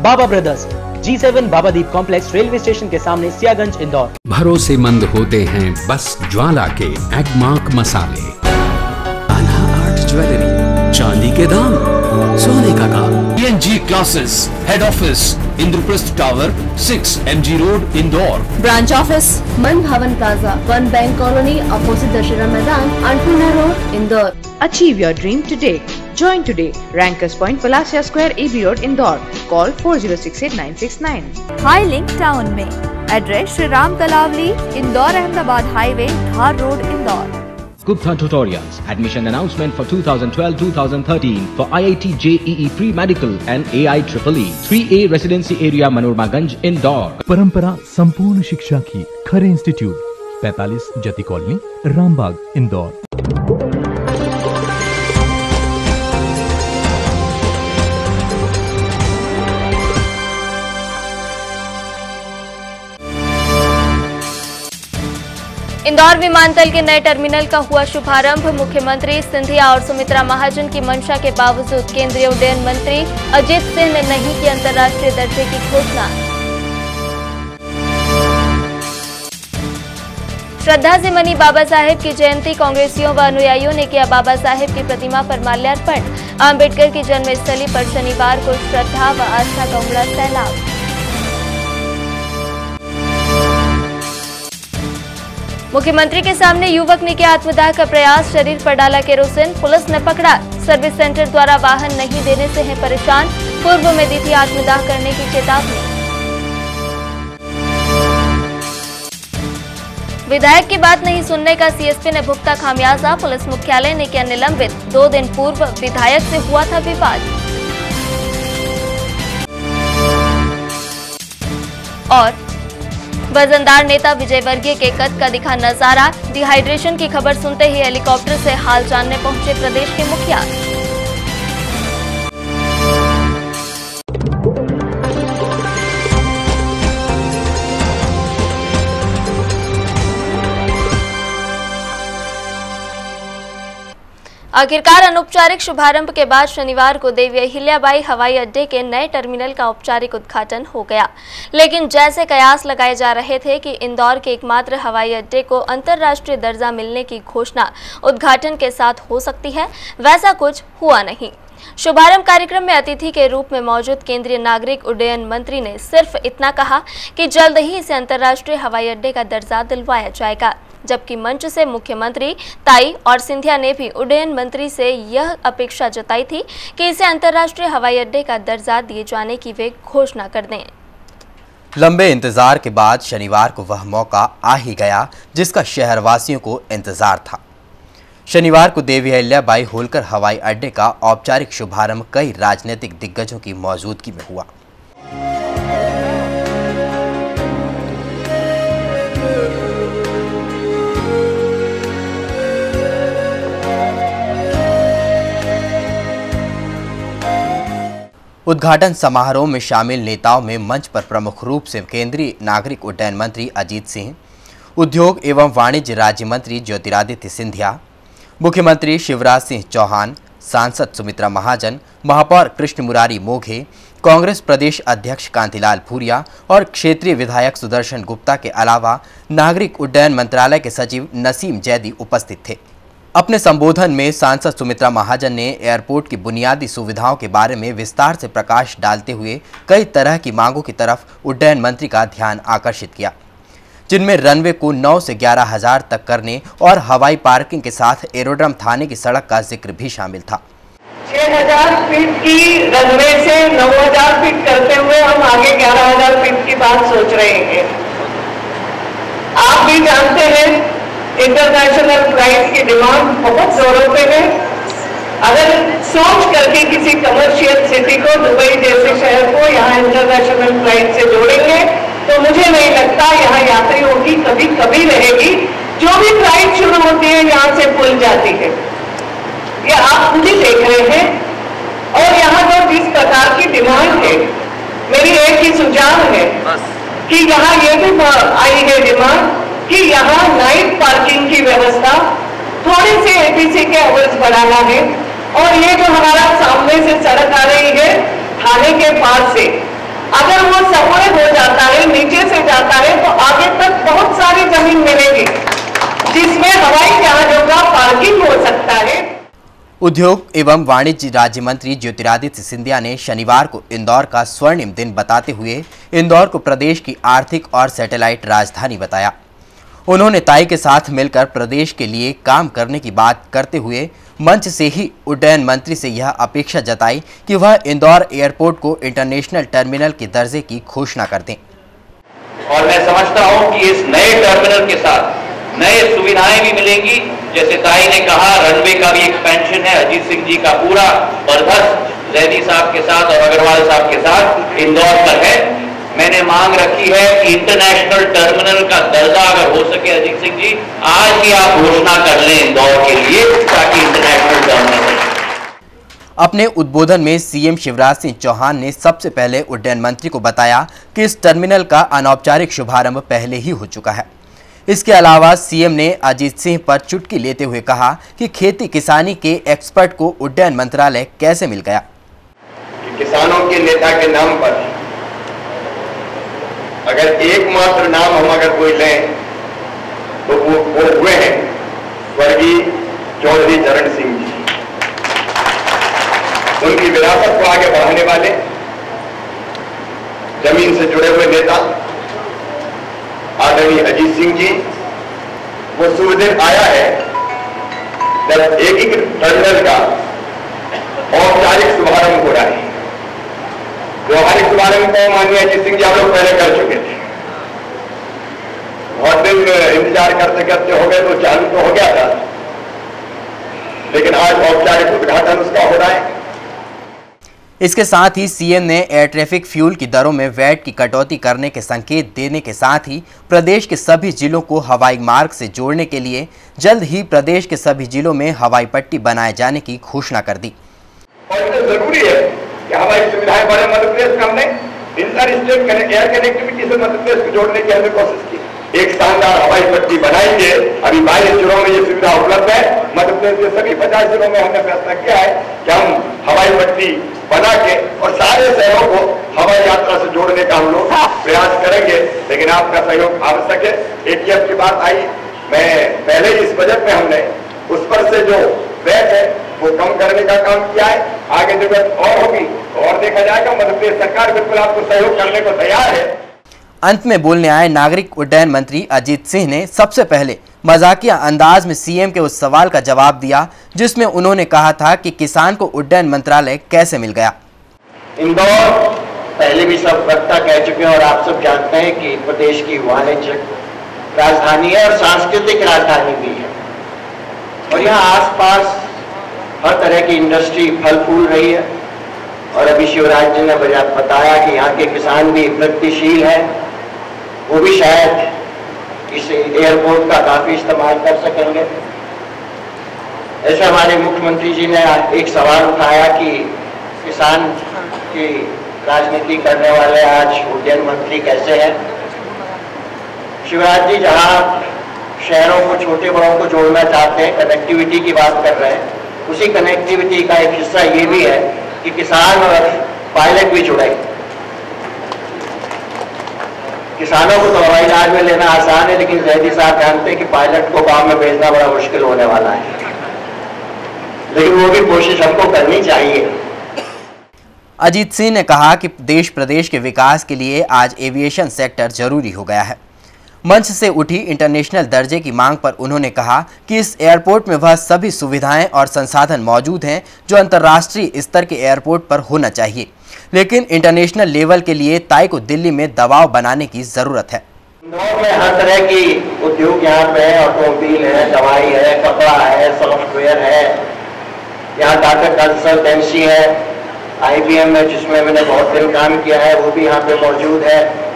बाबा brothers, G7 Babadeep complex, railway station के सामने, सियागंज, इंदौर। भरोसेमंद होते हैं बस ज्वाला के एगमार्क मसाले। आना आर्ट ज्वेलरी, चांदी के दाम, सोने का काम। PNG classes, head office Indraprastha tower, 6 MG road, Indore. Branch office Man Bhawan plaza, 1 bank colony, opposite Dussehra Maidan, अंटूना road, Indore. Achieve your dream today. Join today. Rankers Point, Palacia Square, AB Road, Indore. Call 4068-969. High link town में address Shri Ram Talawali, Indore Ahmedabad highway, Dhar road, Indore. Gupta Tutorials. Admission announcement for 2012-2013 for IIT JEE Pre-Medical and AIEEE. 3A Residency Area Manoramaganj, Indore. परंपरा संपूर्ण शिक्षा की खरे institute, 45 जती colony, Rambagh, Indore. Indore विमानतल के नए terminal का हुआ शुभारंभ। मुख्यमंत्री सिंधिया और सुमित्रा महाजन की मंशा के बावजूद केंद्रीय उड्डयन मंत्री अजित सिंह ने नहीं की अंतर्राष्ट्रीय दर्जे की घोषणा। श्रद्धा से मनी बाबा साहेब की जयंती, कांग्रेसियों व अनुयायियों ने किया बाबा साहेब की प्रतिमा पर माल्यार्पण। आम्बेडकर की जन्मस्थली पर शनिवार को श्रद्धा व आस्था का उमड़ा सैलाब। मुख्यमंत्री के सामने युवक ने किया आत्मदाह का प्रयास, शरीर पर डाला केरोसिन, पुलिस ने पकड़ा। सर्विस सेंटर द्वारा वाहन नहीं देने से है परेशान, पूर्व में दी थी आत्मदाह करने की चेतावनी। विधायक की बात नहीं सुनने का सीएसपी ने भुगता खामियाजा, पुलिस मुख्यालय ने किया निलंबित। 2 दिन पूर्व विधायक से हुआ था विवाद। और वजनदार नेता विजय वर्गीय के कद का दिखा नजारा, डिहाइड्रेशन की खबर सुनते ही हेलीकॉप्टर से हाल जानने पहुंचे प्रदेश के मुखिया। आखिरकार अनौपचारिक शुभारंभ के बाद शनिवार को देवी अहिल्याबाई हवाई अड्डे के नए टर्मिनल का औपचारिक उद्घाटन हो गया। लेकिन जैसे कयास लगाए जा रहे थे कि इंदौर के एकमात्र हवाई अड्डे को अंतर्राष्ट्रीय दर्जा मिलने की घोषणा उद्घाटन के साथ हो सकती है, वैसा कुछ हुआ नहीं। शुभारंभ कार्यक्रम में अतिथि के रूप में मौजूद केंद्रीय नागरिक उड्डयन मंत्री ने सिर्फ इतना कहा कि जल्द ही इसे अंतर्राष्ट्रीय हवाई अड्डे का दर्जा दिलवाया जाएगा, जबकि मंच से मुख्यमंत्री ताई और सिंधिया ने भी उड्डयन मंत्री से यह अपेक्षा जताई थी कि इसे अंतर्राष्ट्रीय हवाई अड्डे का दर्जा दिए जाने की वे घोषणा कर दें। लंबे इंतजार के बाद शनिवार को वह मौका आ ही गया जिसका शहरवासियों को इंतजार था। शनिवार को देवी अहिल्याबाई होलकर हवाई अड्डे का औपचारिक शुभारंभ कई राजनीतिक दिग्गजों की मौजूदगी में हुआ। उद्घाटन समारोह में शामिल नेताओं में मंच पर प्रमुख रूप से केंद्रीय नागरिक उड्डयन मंत्री अजीत सिंह, उद्योग एवं वाणिज्य राज्य मंत्री ज्योतिरादित्य सिंधिया, मुख्यमंत्री शिवराज सिंह चौहान, सांसद सुमित्रा महाजन, महापौर कृष्ण मुरारी मोघे, कांग्रेस प्रदेश अध्यक्ष कांतिलाल भूरिया और क्षेत्रीय विधायक सुदर्शन गुप्ता के अलावा नागरिक उड्डयन मंत्रालय के सचिव नसीम जैदी उपस्थित थे। अपने संबोधन में सांसद सुमित्रा महाजन ने एयरपोर्ट की बुनियादी सुविधाओं के बारे में विस्तार से प्रकाश डालते हुए कई तरह की मांगों की तरफ उड्डयन मंत्री का ध्यान आकर्षित किया, जिनमें रनवे को 9 से 11,000 तक करने और हवाई पार्किंग के साथ एरोड्रम थाने की सड़क का जिक्र भी शामिल था। 6,000 फीट की रनवे से 9,000 फीट करते हुए हम आगे 11,000 फीट की बात सोच रहे हैं। आप भी जानते हैं इंटरनेशनल फ्लाइट की डिमांड बहुत जोरों पे है। अगर सोच करके किसी कमर्शियल सिटी को, दुबई जैसे शहर को यहाँ इंटरनेशनल फ्लाइट से जोड़ेंगे तो मुझे नहीं लगता यहाँ यात्रियों की कभी कभी रहेगी। जो भी फ्लाइट शुरू होती है यहाँ से खुल जाती है, ये आप खुद ही देख रहे हैं। और यहाँ पर जिस प्रकार की डिमांड है, मेरी एक ही सुझाव है कि यहाँ ये भी आई है डिमांड कि यहाँ नाइट पार्किंग की व्यवस्था थोड़ी सी एपीसी के अवर्स बढ़ाना है। और ये जो हमारा सामने से सड़क आ रही है थाने के पास से, अगर वो सबवे हो जाता है, नीचे से जाता है, तो आगे तक बहुत सारी जमीन मिलेगी जिसमें हवाई जहाजों का पार्किंग हो सकता है। उद्योग एवं वाणिज्य राज्य मंत्री ज्योतिरादित्य सिंधिया ने शनिवार को इंदौर का स्वर्णिम दिन बताते हुए इंदौर को प्रदेश की आर्थिक और सैटेलाइट राजधानी बताया। उन्होंने ताई के साथ मिलकर प्रदेश के लिए काम करने की बात करते हुए मंच से ही उड्डयन मंत्री से यह अपेक्षा जताई कि वह इंदौर एयरपोर्ट को इंटरनेशनल टर्मिनल के दर्जे की घोषणा कर दें। और मैं समझता हूं कि इस नए टर्मिनल के साथ नए सुविधाएं भी मिलेंगी। जैसे ताई ने कहा, रनवे का भी एक्सपेंशन है। अजीत सिंह जी का पूरा बर्दस्त जैदी साहब के साथ और अग्रवाल साहब के साथ इंदौर पर है। मैंने मांग रखी है कि इंटरनेशनल टर्मिनल का दर्जा अगर हो सके, अजीत सिंह जी आज ही आप घोषणा कर लें इंदौर के लिए, ताकि इंटरनेशनल टर्मिनल। अपने उद्बोधन में सीएम शिवराज सिंह चौहान ने सबसे पहले उड्डयन मंत्री को बताया कि इस टर्मिनल का अनौपचारिक शुभारंभ पहले ही हो चुका है। इसके अलावा सीएम ने अजीत सिंह पर चुटकी लेते हुए कहा कि खेती किसानी के एक्सपर्ट को उड्डयन मंत्रालय कैसे मिल गया। किसानों के नेता के नाम पर अगर एकमात्र नाम हम अगर कोई लें तो वो हुए हैं स्वर्गीय चौधरी चरण सिंह जी। उनकी विरासत को आगे बढ़ाने वाले, जमीन से जुड़े हुए नेता आदरणीय अजीत सिंह जी। वो शुभ दिन आया है जब एकीकृत टर्मिनल का औपचारिक शुभारंभ हो रहा है। व्यवहारिक शुभारंभ को माननीय अजीत सिंह जी आप लोग पहले कर चुके थे। बहुत दिन इंतजार करते करते हो गए तो चालू तो हो गया था, लेकिन आज औपचारिक उद्घाटन उसका हो रहा है। इसके साथ ही सीएम ने एयर ट्रैफिक फ्यूल की दरों में वैट की कटौती करने के संकेत देने के साथ ही प्रदेश के सभी जिलों को हवाई मार्ग से जोड़ने के लिए जल्द ही प्रदेश के सभी जिलों में हवाई पट्टी बनाए जाने की घोषणा कर दी। और ये जरूरी है कि हवाई सुविधाएं बढ़े। मध्य प्रदेश में हमने इंटर स्टेट एयर कनेक्टिविटी से मध्य प्रदेश को जोड़ने की हमने कोशिश की। एक शानदार हवाई पट्टी बनाएंगे। अभी 22 जिलों में ये सुविधा उपलब्ध है। मध्य प्रदेश के सभी 50 जिलों में हमने फैसला किया है कि हम हवाई पट्टी बना के और सारे शहरों को हवाई यात्रा से जोड़ने का हम लोग प्रयास करेंगे। लेकिन आपका सहयोग आवश्यक है। एटीएफ की बात आई, मैं पहले इस बजट में हमने उस पर से जो वैट है वो कम करने का काम किया है। आगे जरूरत और होगी और देखा जाएगा। मध्य प्रदेश सरकार बिल्कुल आपको सहयोग करने को तैयार है। अंत में बोलने आए नागरिक उड्डयन मंत्री अजीत सिंह ने सबसे पहले मजाकिया अंदाज में सीएम के उस सवाल का जवाब दिया जिसमें उन्होंने कहा था कि किसान को उड्डयन मंत्रालय कैसे मिल गया। इंदौर पहले भी सब वक्ता कह चुके हैं और आप सब जानते हैं कि प्रदेश की वाणिज्यिक राजधानी है और सांस्कृतिक राजधानी भी है। और यहाँ आसपास हर तरह की इंडस्ट्री फल फूल रही है। और अभी शिवराज जी ने बताया कि यहाँ के किसान भी प्रगतिशील हैं। वो भी शायद इस एयरपोर्ट का काफी इस्तेमाल कर सकेंगे। ऐसे हमारे मुख्यमंत्री जी ने एक सवाल उठाया कि किसान की राजनीति करने वाले आज उड्डयन मंत्री कैसे हैं। शिवराज जी जहाँ शहरों को, छोटे बड़ों को जोड़ना चाहते हैं, कनेक्टिविटी की बात कर रहे हैं, उसी कनेक्टिविटी का एक हिस्सा ये भी है कि किसान और पायलट भी जुड़े। किसानों को तो हवाई जहाज में लेना आसान है, लेकिन जैदी साहब जानते हैं कि पायलट को गांव में भेजना बड़ा मुश्किल होने वाला है। लेकिन वो भी कोशिश हमको करनी चाहिए। अजीत सिंह ने कहा कि देश प्रदेश के विकास के लिए आज एविएशन सेक्टर जरूरी हो गया है। मंच से उठी इंटरनेशनल दर्जे की मांग पर उन्होंने कहा कि इस एयरपोर्ट में वह सभी सुविधाएं और संसाधन मौजूद हैं जो अंतर्राष्ट्रीय स्तर के एयरपोर्ट पर होना चाहिए, लेकिन इंटरनेशनल लेवल के लिए ताई को दिल्ली में दबाव बनाने की जरूरत है। इंदौर में हर तरह की उद्योग यहाँ पे है, ऑटोमोबाइल है, दवाई है, कपड़ा है, सॉफ्टवेयर है, यहाँ टाटा कंसल्टेंसी है, IBM है जिसमें मैंने बहुत दिन काम किया है, वो भी यहाँ पे मौजूद है।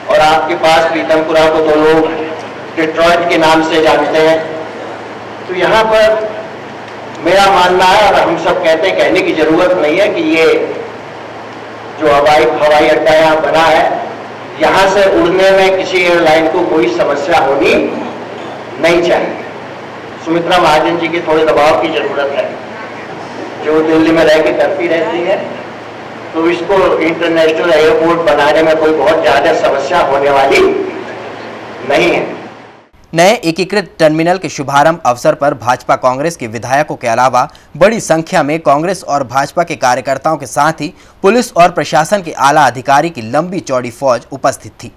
और आपके पास पीतमपुरा को तो लोग डिट्रॉइट के नाम से जानते हैं। तो यहाँ पर मेरा मानना है, और हम सब कहते हैं, कहने की जरूरत नहीं है कि ये जो हवाई अड्डा यहाँ बना है, यहाँ से उड़ने में किसी एयरलाइन को कोई समस्या होनी नहीं चाहिए। सुमित्रा महाजन जी के थोड़े दबाव की जरूरत है, जो दिल्ली में रह के करती रहती है। तो इसको इंटरनेशनल एयरपोर्ट बनाने में कोई बहुत ज्यादा समस्या होने वाली नहीं है। नए एकीकृत टर्मिनल के शुभारंभ अवसर पर भाजपा कांग्रेस के विधायकों के अलावा बड़ी संख्या में कांग्रेस और भाजपा के कार्यकर्ताओं के साथ ही पुलिस और प्रशासन के आला अधिकारी की लंबी चौड़ी फौज उपस्थित थी।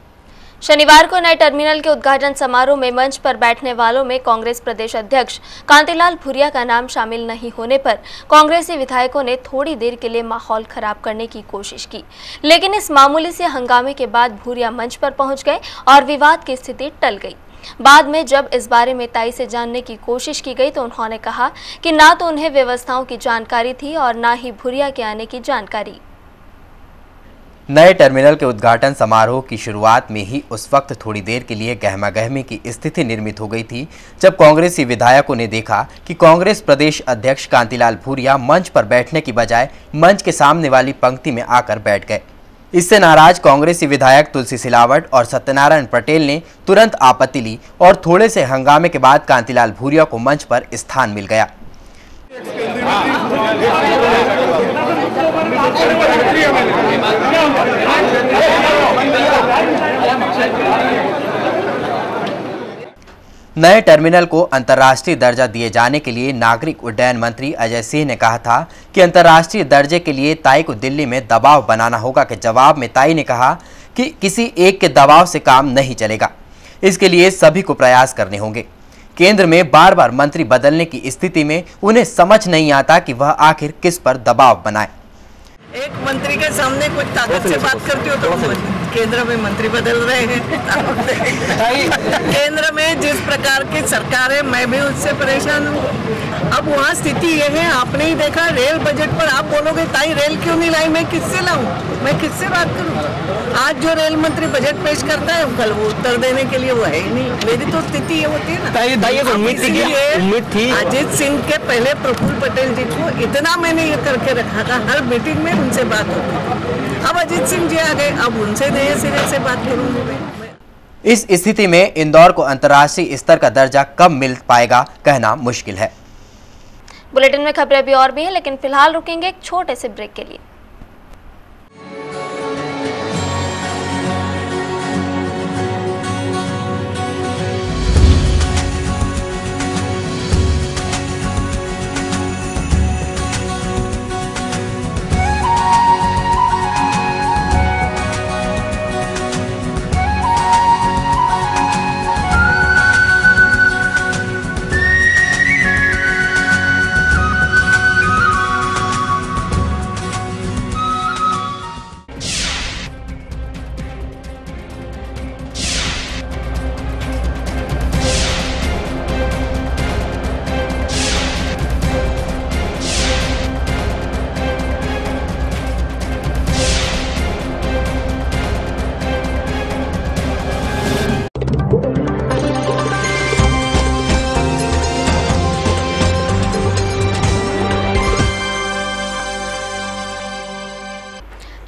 शनिवार को नए टर्मिनल के उद्घाटन समारोह में मंच पर बैठने वालों में कांग्रेस प्रदेश अध्यक्ष कांतिलाल भूरिया का नाम शामिल नहीं होने पर कांग्रेसी विधायकों ने थोड़ी देर के लिए माहौल खराब करने की कोशिश की, लेकिन इस मामूली से हंगामे के बाद भूरिया मंच पर पहुंच गए और विवाद की स्थिति टल गई। बाद में जब इस बारे में ताई से जानने की कोशिश की गई तो उन्होंने कहा कि ना तो उन्हें व्यवस्थाओं की जानकारी थी और ना ही भूरिया के आने की जानकारी। नए टर्मिनल के उद्घाटन समारोह की शुरुआत में ही उस वक्त थोड़ी देर के लिए गहमागहमी की स्थिति निर्मित हो गई थी जब कांग्रेसी विधायकों ने देखा कि कांग्रेस प्रदेश अध्यक्ष कांतिलाल भूरिया मंच पर बैठने की बजाय मंच के सामने वाली पंक्ति में आकर बैठ गए। इससे नाराज कांग्रेसी विधायक तुलसी सिलावट और सत्यनारायण पटेल ने तुरंत आपत्ति ली और थोड़े से हंगामे के बाद कांतिलाल भूरिया को मंच पर स्थान मिल गया। नए टर्मिनल को अंतर्राष्ट्रीय दर्जा दिए जाने के लिए नागरिक उड्डयन मंत्री अजय सिंह ने कहा था कि अंतर्राष्ट्रीय दर्जे के लिए ताई को दिल्ली में दबाव बनाना होगा के जवाब में ताई ने कहा कि किसी एक के दबाव से काम नहीं चलेगा, इसके लिए सभी को प्रयास करने होंगे। केंद्र में बार बार मंत्री बदलने की स्थिति में उन्हें समझ नहीं आता कि वह आखिर किस पर दबाव बनाए। एक मंत्री के सामने कुछ ताकत से बात करती हो तो केंद्र में मंत्री बदल रहे हैं। केंद्र में जिस प्रकार की सरकार है मैं भी उससे परेशान हूँ। अब वहाँ स्थिति ये है, आपने ही देखा रेल बजट पर आप बोलोगे ताई रेल क्यों नहीं लाई, मैं किससे लाऊं, मैं किससे बात करूँ। आज जो रेल मंत्री बजट पेश करता है कल वो उत्तर देने के लिए वो है ही नहीं। मेरी तो स्थिति ये होती है ना। उम्मीद थी अजीत सिंह के पहले प्रफुल्ल पटेल जी को इतना मैंने ये करके रखा था, हर मीटिंग में उनसे बात होती थी। अब अजीत सिंह जी आ गए, अब उनसे नए सिरे से बात करूंगी। इस स्थिति में इंदौर को अंतर्राष्ट्रीय स्तर का दर्जा कब मिल पाएगा कहना मुश्किल है। बुलेटिन में खबरें अभी और भी हैं, लेकिन फिलहाल रुकेंगे एक छोटे से ब्रेक के लिए।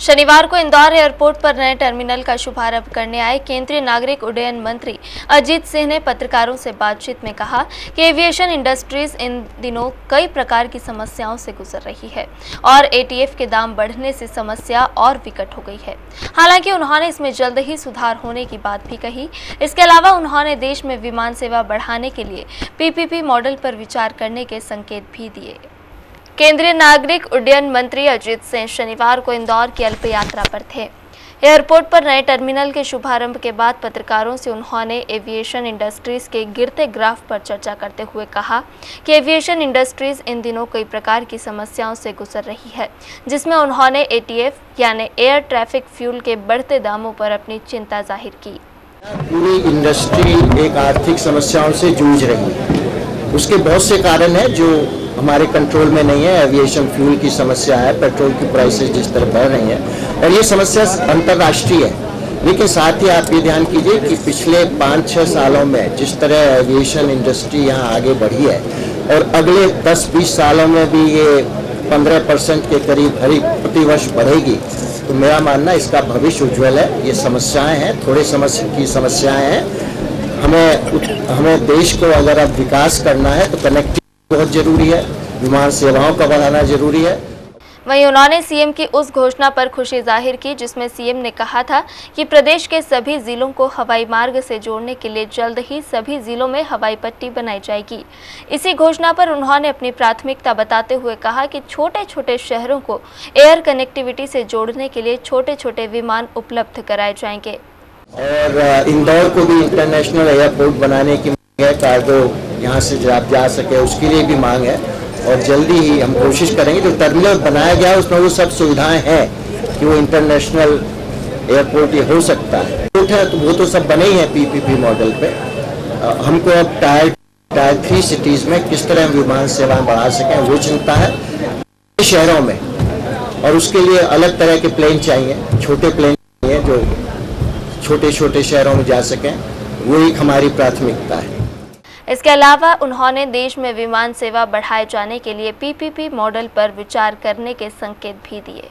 शनिवार को इंदौर एयरपोर्ट पर नए टर्मिनल का शुभारंभ करने आए केंद्रीय नागरिक उड्डयन मंत्री अजीत सिंह ने पत्रकारों से बातचीत में कहा कि एविएशन इंडस्ट्रीज इन दिनों कई प्रकार की समस्याओं से गुजर रही है और एटीएफ के दाम बढ़ने से समस्या और विकट हो गई है। हालांकि उन्होंने इसमें जल्द ही सुधार होने की बात भी कही। इसके अलावा उन्होंने देश में विमान सेवा बढ़ाने के लिए पीपीपी मॉडल पर विचार करने के संकेत भी दिए। केंद्रीय नागरिक उड्डयन मंत्री अजीत सिंह शनिवार को इंदौर की अल्प यात्रा पर थे। एयरपोर्ट पर नए टर्मिनल के शुभारंभ के बाद पत्रकारों से उन्होंने एविएशन इंडस्ट्रीज के गिरते ग्राफ पर चर्चा करते हुए कहा कि एविएशन इंडस्ट्रीज इन दिनों कई प्रकार की समस्याओं से गुजर रही है, जिसमें उन्होंने एटीएफ यानी एयर ट्रैफिक फ्यूल के बढ़ते दामों पर अपनी चिंता जाहिर की। पूरी इंडस्ट्री एक आर्थिक समस्याओं से जूझ रही है। उसके बहुत से कारण हैं जो हमारे कंट्रोल में नहीं है। एविएशन फ्यूल की समस्या है, पेट्रोल की प्राइसेस जिस तरह बढ़ रही हैं और ये समस्या अंतर्राष्ट्रीय है। लेकिन साथ ही आप ये ध्यान कीजिए कि पिछले 5-6 सालों में जिस तरह एविएशन इंडस्ट्री यहाँ आगे बढ़ी है और अगले 10-20 सालों में भी ये 15% के करीब प्रतिवर्ष बढ़ेगी, तो मेरा मानना इसका भविष्य उज्ज्वल है। ये समस्याएं हैं, थोड़े समस्याएं हैं। हमें देश को अगर अब विकास करना है तो कनेक्टिविटी बहुत जरूरी है, विमान सेवाओं का बढ़ाना जरूरी है। वहीं उन्होंने सीएम की उस घोषणा पर खुशी जाहिर की जिसमें सीएम ने कहा था कि प्रदेश के सभी जिलों को हवाई मार्ग से जोड़ने के लिए जल्द ही सभी जिलों में हवाई पट्टी बनाई जाएगी। इसी घोषणा पर उन्होंने अपनी प्राथमिकता बताते हुए कहा कि छोटे छोटे शहरों को एयर कनेक्टिविटी से जोड़ने के लिए छोटे छोटे विमान उपलब्ध कराए जाएंगे। और इंदौर को भी इंटरनेशनल एयरपोर्ट बनाने की मांग है, कार्गो यहाँ से जा सके उसके लिए भी मांग है और जल्दी ही हम कोशिश करेंगे। जो टर्मिनल बनाया गया है उसमें वो सब सुविधाएं हैं कि वो इंटरनेशनल एयरपोर्ट ये हो सकता है। तो वो तो सब बने ही हैं पीपीपी मॉडल पे। हमको अब टायर 3 सिटीज में किस तरह विमान सेवाएं बढ़ा सकें वो चिंता है शहरों में, और उसके लिए अलग तरह के प्लेन चाहिए, छोटे प्लेन चाहिए जो छोटे छोटे शहरों में जा सकें, वो एक हमारी प्राथमिकता है। इसके अलावा उन्होंने देश में विमान सेवा बढ़ाए जाने के लिए पीपीपी मॉडल पर विचार करने के संकेत भी दिए।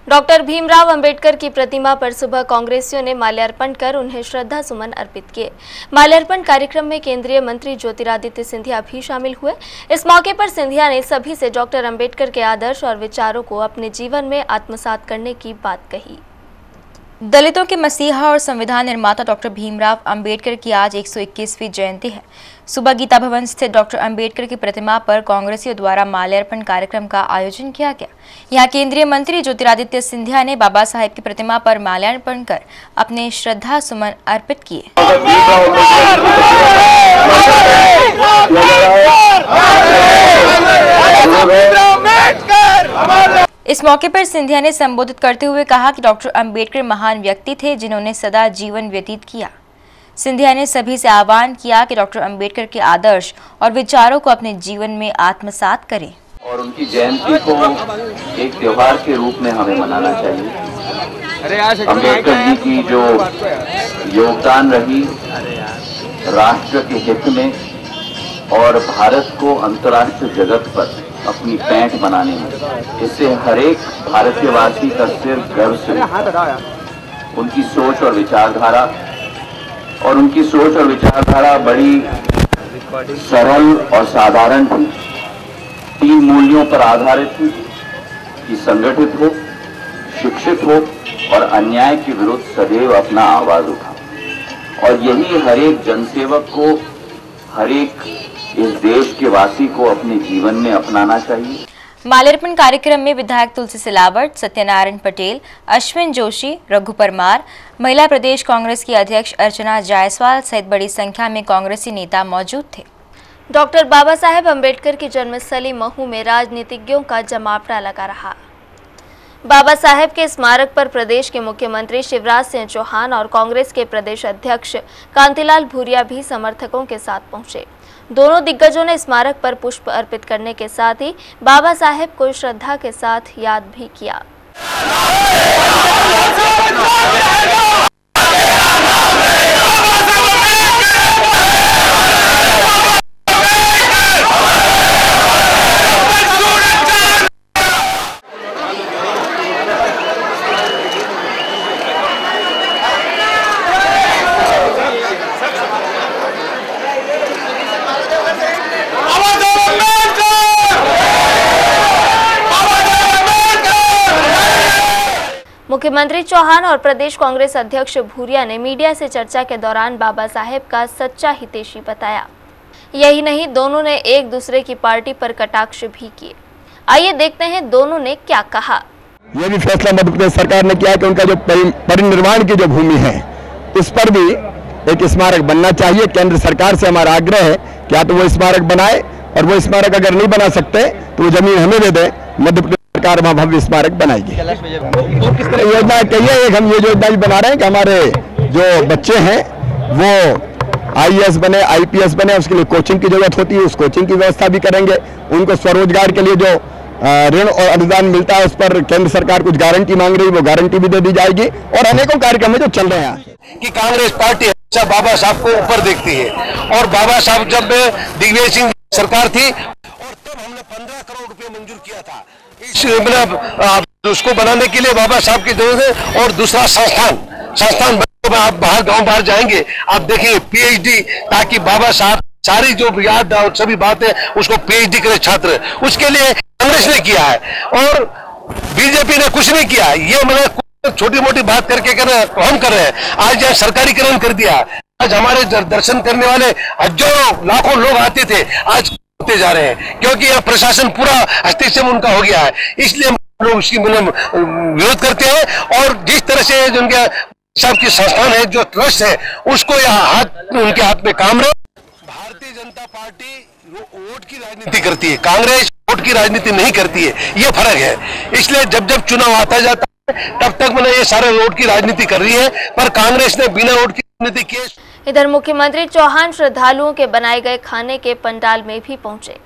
डॉक्टर भीमराव अंबेडकर की प्रतिमा पर सुबह कांग्रेसियों ने माल्यार्पण कर उन्हें श्रद्धा सुमन अर्पित किए। माल्यार्पण कार्यक्रम में केंद्रीय मंत्री ज्योतिरादित्य सिंधिया भी शामिल हुए। इस मौके पर सिंधिया ने सभी से डॉक्टर अंबेडकर के आदर्श और विचारों को अपने जीवन में आत्मसात करने की बात कही। दलितों के मसीहा और संविधान निर्माता डॉक्टर भीमराव अंबेडकर की आज 121वीं जयंती है। सुबह गीता भवन स्थित डॉक्टर अंबेडकर की प्रतिमा पर कांग्रेसियों द्वारा माल्यार्पण कार्यक्रम का आयोजन किया गया। यहां केंद्रीय मंत्री ज्योतिरादित्य सिंधिया ने बाबा साहेब की प्रतिमा पर माल्यार्पण कर अपने श्रद्धा सुमन अर्पित किए। इस मौके पर सिंधिया ने संबोधित करते हुए कहा कि डॉक्टर अंबेडकर महान व्यक्ति थे जिन्होंने सदा जीवन व्यतीत किया। सिंधिया ने सभी से आह्वान किया कि डॉक्टर अंबेडकर के आदर्श और विचारों को अपने जीवन में आत्मसात करें और उनकी जयंती को एक त्योहार के रूप में हमें मनाना चाहिए। अंबेडकर जी की जो योगदान रही राष्ट्र के हित में और भारत को अंतर्राष्ट्रीय जगत पर अपनी पैंठ बनाने में, इससे हर एक भारतीयवासी का सिर गर्व से उनकी सोच और विचारधारा बड़ी सरल और साधारण थी। 3 मूल्यों पर आधारित थी कि संगठित हो, शिक्षित हो और अन्याय के विरुद्ध सदैव अपना आवाज उठा। और यही हर एक जनसेवक को, हर एक इस देश के वासी को अपने जीवन में अपनाना चाहिए। माल्यार्पण कार्यक्रम में विधायक तुलसी सिलावट, सत्यनारायण पटेल, अश्विन जोशी, रघु परमार, महिला प्रदेश कांग्रेस की अध्यक्ष अर्चना जायसवाल सहित बड़ी संख्या में कांग्रेसी नेता मौजूद थे। डॉक्टर बाबा साहेब अंबेडकर की जन्मस्थली महू में राजनीतिज्ञों का जमावड़ा लगा रहा। बाबा साहेब के स्मारक पर प्रदेश के मुख्यमंत्री शिवराज सिंह चौहान और कांग्रेस के प्रदेश अध्यक्ष कांतिलाल भूरिया भी समर्थकों के साथ पहुंचे। दोनों दिग्गजों ने स्मारक पर पुष्प अर्पित करने के साथ ही बाबा साहेब को श्रद्धा के साथ याद भी किया। मुख्यमंत्री चौहान और प्रदेश कांग्रेस अध्यक्ष भूरिया ने मीडिया से चर्चा के दौरान बाबा साहेब का सच्चा हितैषी बताया। यही नहीं, दोनों ने एक दूसरे की पार्टी पर कटाक्ष भी किए। आइए देखते हैं दोनों ने क्या कहा। यह भी फैसला मध्य प्रदेश सरकार ने किया कि उनका जो परिनिर्वाण की जो भूमि है उस पर भी एक स्मारक बनना चाहिए। केंद्र सरकार से हमारा आग्रह है कि या तो वो स्मारक बनाए, और वो स्मारक अगर नहीं बना सकते तो वो जमीन हमें दे दे, मध्य प्रदेश सरकार वहाँ भव्य स्मारक बनाएगी। योजना कहिए, एक हम ये योजना भी बना रहे हैं कि हमारे जो बच्चे हैं वो IAS बने, IPS बने, उसके लिए कोचिंग की जरूरत होती है, उस कोचिंग की व्यवस्था भी करेंगे। उनको स्वरोजगार के लिए जो ऋण और अनुदान मिलता है उस पर केंद्र सरकार कुछ गारंटी मांग रही है, वो गारंटी भी दे दी जाएगी। और अनेकों कार्यक्रम है जो चल रहे हैं कि कांग्रेस पार्टी हमेशा बाबा साहब को ऊपर देखती है, और बाबा साहब जब दिग्विजय सिंह सरकार थी और तब हमने 15 करोड़ रुपए मंजूर किया था उसको बनाने के लिए बाबा साहब की जरूरत है। और दूसरा संस्थान आप गांव बाहर जाएंगे, आप देखिए PhD, ताकि बाबा साहब सारी जो याद और सभी बातें उसको PhD करे छात्र, उसके लिए कांग्रेस ने किया है। और बीजेपी ने कुछ नहीं किया। ये मैंने छोटी मोटी बात करके हम कर रहे हैं। आज यहाँ सरकारीकरण कर दिया। आज हमारे दर्शन करने वाले हजारों लाखों लोग आते थे, आज होते जा रहे हैं, क्योंकि यह प्रशासन पूरा हस्तक्षेप उनका हो गया है। इसलिए लोग उसकी विरोध करते हैं। और जिस तरह से उनके साहब की संस्थान है, जो ट्रस्ट है, उसको यहाँ उनके हाथ में काम रहे। भारतीय जनता पार्टी वोट की राजनीति करती है, कांग्रेस वोट की राजनीति नहीं करती है, ये फर्क है। इसलिए जब जब चुनाव आता जाता है तब तक मैंने ये सारे वोट की राजनीति कर रही है, पर कांग्रेस ने बिना वोट की राजनीति किए। इधर मुख्यमंत्री चौहान श्रद्धालुओं के बनाए गए खाने के पंडाल में भी पहुंचे।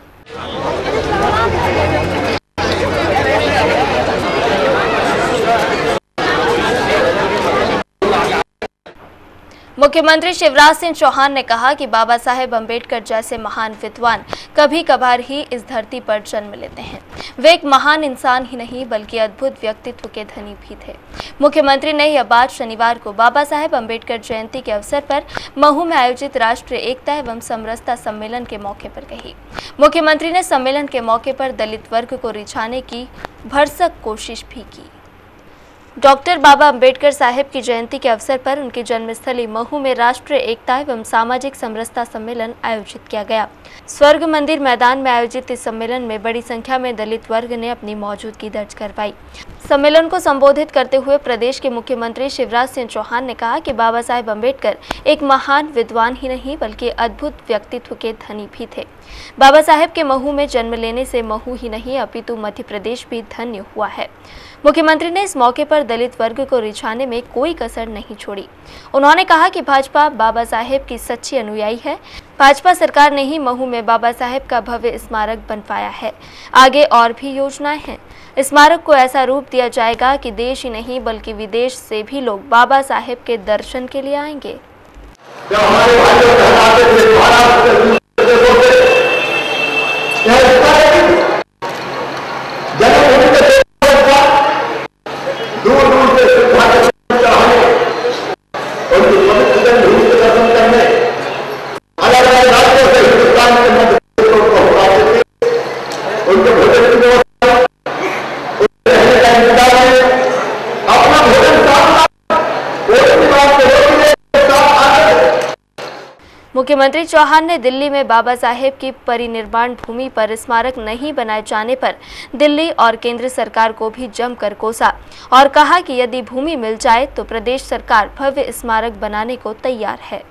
मुख्यमंत्री शिवराज सिंह चौहान ने कहा कि बाबा साहेब अम्बेडकर जैसे महान विद्वान कभी कभार ही इस धरती पर जन्म लेते हैं। वे एक महान इंसान ही नहीं बल्कि अद्भुत व्यक्तित्व के धनी भी थे। मुख्यमंत्री ने यह बात शनिवार को बाबा साहेब अम्बेडकर जयंती के अवसर पर महू में आयोजित राष्ट्रीय एकता एवं समरसता सम्मेलन के मौके पर कही। मुख्यमंत्री ने सम्मेलन के मौके पर दलित वर्ग को रिझाने की भरसक कोशिश भी की। डॉक्टर बाबा अंबेडकर साहेब की जयंती के अवसर पर उनकी जन्मस्थली महू में राष्ट्रीय एकता एवं सामाजिक समरसता सम्मेलन आयोजित किया गया। स्वर्ग मंदिर मैदान में आयोजित इस सम्मेलन में बड़ी संख्या में दलित वर्ग ने अपनी मौजूदगी दर्ज करवाई। सम्मेलन को संबोधित करते हुए प्रदेश के मुख्यमंत्री शिवराज सिंह चौहान ने कहा कि बाबा साहेब अम्बेडकर एक महान विद्वान ही नहीं बल्कि अद्भुत व्यक्तित्व के धनी भी थे। बाबा साहेब के महू में जन्म लेने से महू ही नहीं अपितु मध्य प्रदेश भी धन्य हुआ है। मुख्यमंत्री ने इस मौके पर दलित वर्ग को रिझाने में कोई कसर नहीं छोड़ी। उन्होंने कहा कि भाजपा बाबा साहेब की सच्ची अनुयायी है। भाजपा सरकार ने ही महू में बाबा साहेब का भव्य स्मारक बनवाया है। आगे और भी योजनाएं हैं। स्मारक को ऐसा रूप दिया जाएगा कि देश ही नहीं बल्कि विदेश से भी लोग बाबा साहेब के दर्शन के लिए आएंगे। मुख्यमंत्री चौहान ने दिल्ली में बाबा साहेब की परिनिर्वाण भूमि पर स्मारक नहीं बनाए जाने पर दिल्ली और केंद्र सरकार को भी जमकर कोसा और कहा कि यदि भूमि मिल जाए तो प्रदेश सरकार भव्य स्मारक बनाने को तैयार है।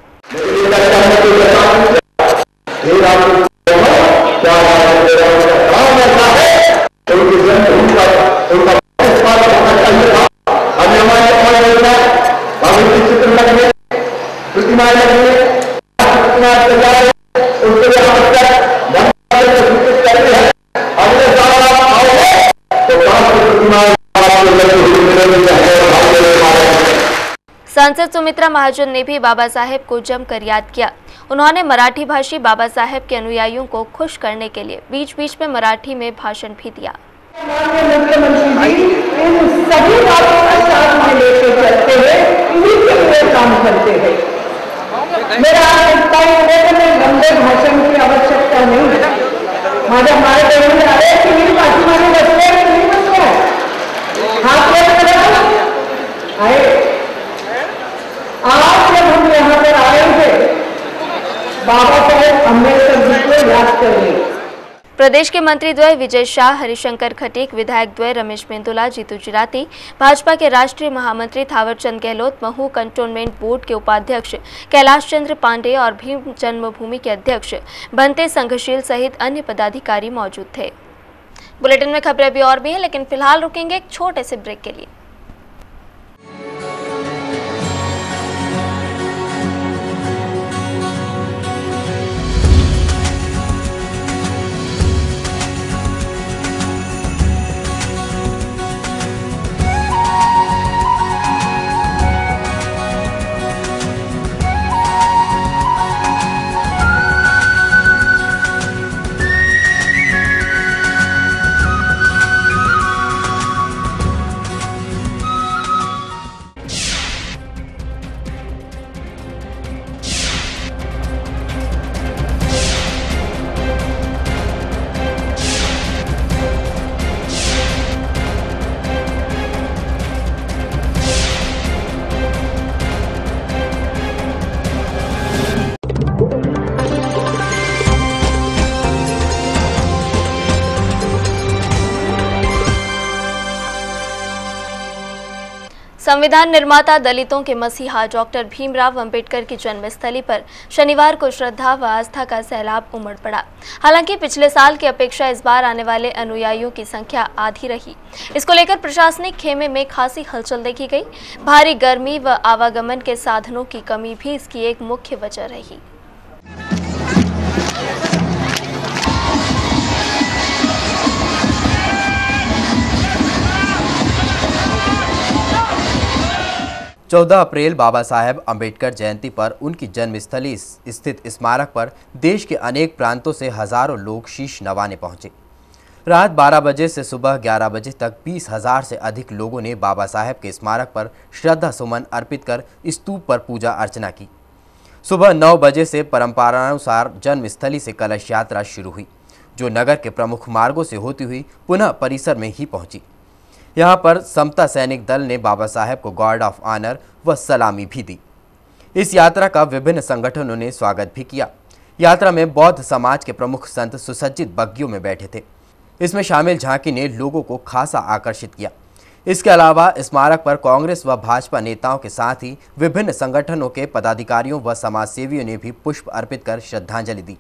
सांसद सुमित्रा महाजन ने भी बाबा साहेब को जमकर याद किया। उन्होंने मराठी भाषी बाबा साहेब के अनुयायियों को खुश करने के लिए बीच बीच में मराठी में भाषण भी दिया। मुख्यमंत्री जी इन सभी बातों का साथ में लेकर चलते हैं, इन्हीं के लिए काम करते हैं। मेरा इतना ही है कि मैं लंबे भाषण की आवश्यकता नहीं है। हमारे देश में आ रहे हैं कि मेरी पार्टी माने बचते हैं नहीं बचते हैं। हाथ आए आज जब हम यहाँ पर आए थे बाबा साहेब अम्बेडकर जी को याद करने। प्रदेश के मंत्री द्वय विजय शाह, हरिशंकर खटीक, विधायक द्वय रमेश मेंदोला, जीतू चिराती, भाजपा के राष्ट्रीय महामंत्री थावरचंद गहलोत, महू कंटोनमेंट बोर्ड के उपाध्यक्ष कैलाश चंद्र पांडे और भीम जन्मभूमि के अध्यक्ष बनते संघशील सहित अन्य पदाधिकारी मौजूद थे। बुलेटिन में खबरें अभी और भी हैं, लेकिन फिलहाल रुकेंगे एक छोटे से ब्रेक के लिए। संविधान निर्माता दलितों के मसीहा डॉक्टर भीमराव अंबेडकर की जन्मस्थली पर शनिवार को श्रद्धा व आस्था का सैलाब उमड़ पड़ा। हालांकि पिछले साल की अपेक्षा इस बार आने वाले अनुयायियों की संख्या आधी रही। इसको लेकर प्रशासनिक खेमे में खासी हलचल देखी गई। भारी गर्मी व आवागमन के साधनों की कमी भी इसकी एक मुख्य वजह रही। चौदह अप्रैल बाबा साहेब अम्बेडकर जयंती पर उनकी जन्मस्थली स्थित स्मारक पर देश के अनेक प्रांतों से हजारों लोग शीश नवाने पहुंचे। रात 12 बजे से सुबह 11 बजे तक 20,000 से अधिक लोगों ने बाबा साहेब के स्मारक पर श्रद्धा सुमन अर्पित कर स्तूप पर पूजा अर्चना की। सुबह 9 बजे से परंपरानुसार जन्मस्थली से कलश यात्रा शुरू हुई, जो नगर के प्रमुख मार्गों से होती हुई पुनः परिसर में ही पहुंची। यहाँ पर समता सैनिक दल ने बाबा साहेब को गार्ड ऑफ ऑनर व सलामी भी दी। इस यात्रा का विभिन्न संगठनों ने स्वागत भी किया। यात्रा में बौद्ध समाज के प्रमुख संत सुसज्जित बग्गियों में बैठे थे। इसमें शामिल झांकी ने लोगों को खासा आकर्षित किया। इसके अलावा स्मारक पर कांग्रेस व भाजपा नेताओं के साथ ही विभिन्न संगठनों के पदाधिकारियों व समाजसेवियों ने भी पुष्प अर्पित कर श्रद्धांजलि दी।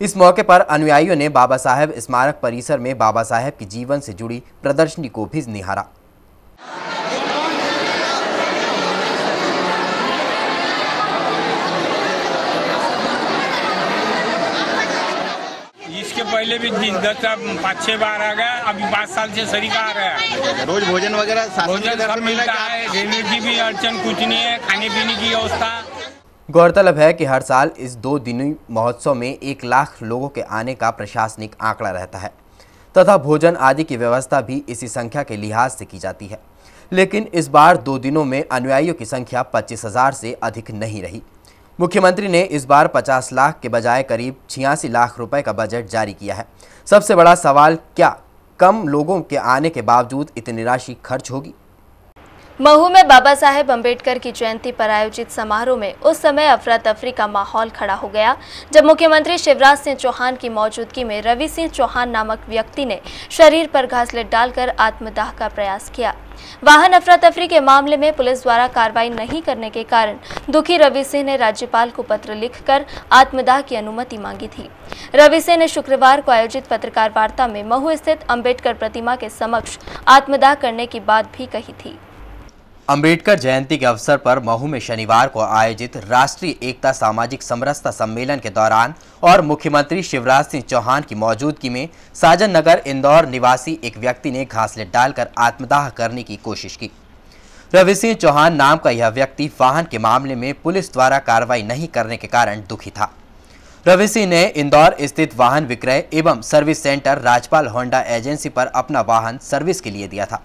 इस मौके पर अनुयायियों ने बाबा साहेब स्मारक परिसर में बाबा साहेब के जीवन से जुड़ी प्रदर्शनी को भी निहारा। इसके पहले भी 5-6 बार आ गया, अभी 5 साल से शरीका आ रहा है। रोज भोजन वगैरह भोजन सब मिलता है, रहने की भी अड़चन कुछ नहीं है, खाने पीने की व्यवस्था। गौरतलब है कि हर साल इस 2 दिनी महोत्सव में 1 लाख लोगों के आने का प्रशासनिक आंकड़ा रहता है तथा भोजन आदि की व्यवस्था भी इसी संख्या के लिहाज से की जाती है। लेकिन इस बार 2 दिनों में अनुयायियों की संख्या 25,000 से अधिक नहीं रही। मुख्यमंत्री ने इस बार 50 लाख के बजाय करीब 86 लाख रुपए का बजट जारी किया है। सबसे बड़ा सवाल, क्या कम लोगों के आने के बावजूद इतनी राशि खर्च होगी? महू में बाबा साहेब अम्बेडकर की जयंती पर आयोजित समारोह में उस समय अफरा तफरी का माहौल खड़ा हो गया जब मुख्यमंत्री शिवराज सिंह चौहान की मौजूदगी में रवि सिंह चौहान नामक व्यक्ति ने शरीर पर घासलेट डालकर आत्मदाह का प्रयास किया। वाहन अफरा तफरी के मामले में पुलिस द्वारा कार्रवाई नहीं करने के कारण दुखी रवि सिंह ने राज्यपाल को पत्र लिखकर आत्मदाह की अनुमति मांगी थी। रवि सिंह ने शुक्रवार को आयोजित पत्रकार वार्ता में महू स्थित अम्बेडकर प्रतिमा के समक्ष आत्मदाह करने की बात भी कही थी। अंबेडकर जयंती के अवसर पर महू में शनिवार को आयोजित राष्ट्रीय एकता सामाजिक समरसता सम्मेलन के दौरान और मुख्यमंत्री शिवराज सिंह चौहान की मौजूदगी में साजन नगर इंदौर निवासी एक व्यक्ति ने घासलेट डालकर आत्मदाह करने की कोशिश की। रवि सिंह चौहान नाम का यह व्यक्ति वाहन के मामले में पुलिस द्वारा कार्रवाई नहीं करने के कारण दुखी था। रवि सिंह ने इंदौर स्थित वाहन विक्रय एवं service centre Rajpal Honda agency पर अपना वाहन सर्विस के लिए दिया था।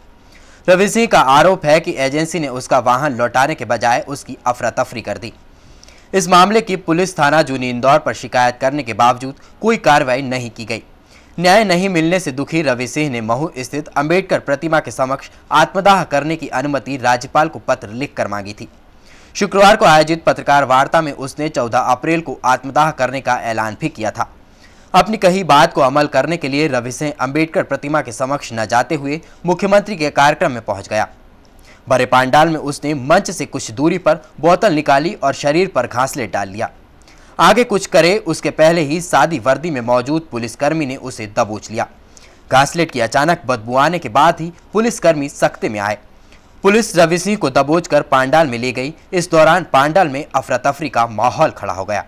रवि सिंह का आरोप है कि एजेंसी ने उसका वाहन लौटाने के बजाय उसकी अफरा तफरी कर दी। इस मामले की पुलिस थाना जूनी इंदौर पर शिकायत करने के बावजूद कोई कार्रवाई नहीं की गई। न्याय नहीं मिलने से दुखी रवि सिंह ने महू स्थित अंबेडकर प्रतिमा के समक्ष आत्मदाह करने की अनुमति राज्यपाल को पत्र लिखकर मांगी थी। शुक्रवार को आयोजित पत्रकार वार्ता में उसने 14 अप्रैल को आत्मदाह करने का ऐलान भी किया था। अपनी कही बात को अमल करने के लिए रवि सिंह अंबेडकर प्रतिमा के समक्ष न जाते हुए मुख्यमंत्री के कार्यक्रम में पहुंच गया। भरे पांडाल में उसने मंच से कुछ दूरी पर बोतल निकाली और शरीर पर घासलेट डाल लिया। आगे कुछ करे उसके पहले ही सादी वर्दी में मौजूद पुलिसकर्मी ने उसे दबोच लिया। घासलेट की अचानक बदबू आने के बाद ही पुलिसकर्मी सख्ते में आए। पुलिस रवि सिंह को दबोचकर पांडाल में ले गई। इस दौरान पांडाल में अफरा तफरी का माहौल खड़ा हो गया।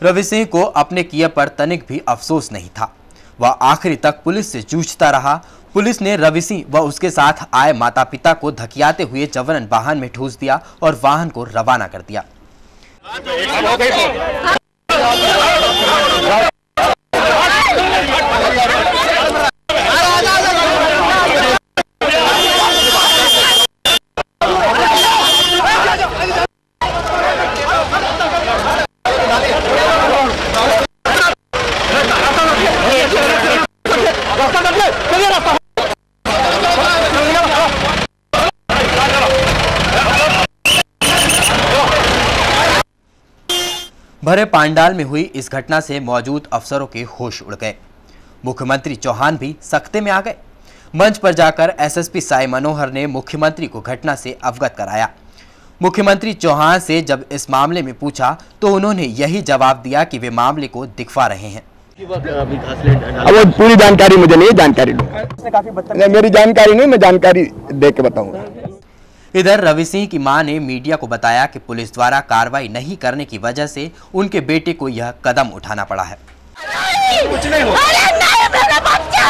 रवि सिंह को अपने किए पर तनिक भी अफसोस नहीं था। वह आखिरी तक पुलिस से जूझता रहा। पुलिस ने रवि सिंह व उसके साथ आए माता पिता को धकियाते हुए जबरन वाहन में ठूस दिया और वाहन को रवाना कर दिया। भरे पांडाल में हुई इस घटना से मौजूद अफसरों के होश उड़ गए। मुख्यमंत्री चौहान भी सख्ते में आ गए। मंच पर जाकर एसएसपी साई मनोहर ने मुख्यमंत्री को घटना से अवगत कराया। मुख्यमंत्री चौहान से जब इस मामले में पूछा तो उन्होंने यही जवाब दिया कि वे मामले को दिखवा रहे हैं। अब वो पूरी जानकारी मुझे नहीं, जानकारी लो। मेरी जानकारी नहीं, मैं जानकारी दे के बताऊंगा। इधर रवि सिंह की मां ने मीडिया को बताया कि पुलिस द्वारा कार्रवाई नहीं करने की वजह से उनके बेटे को यह कदम उठाना पड़ा है। कुछ नहीं हो। अरे नहीं, मेरा बच्चा!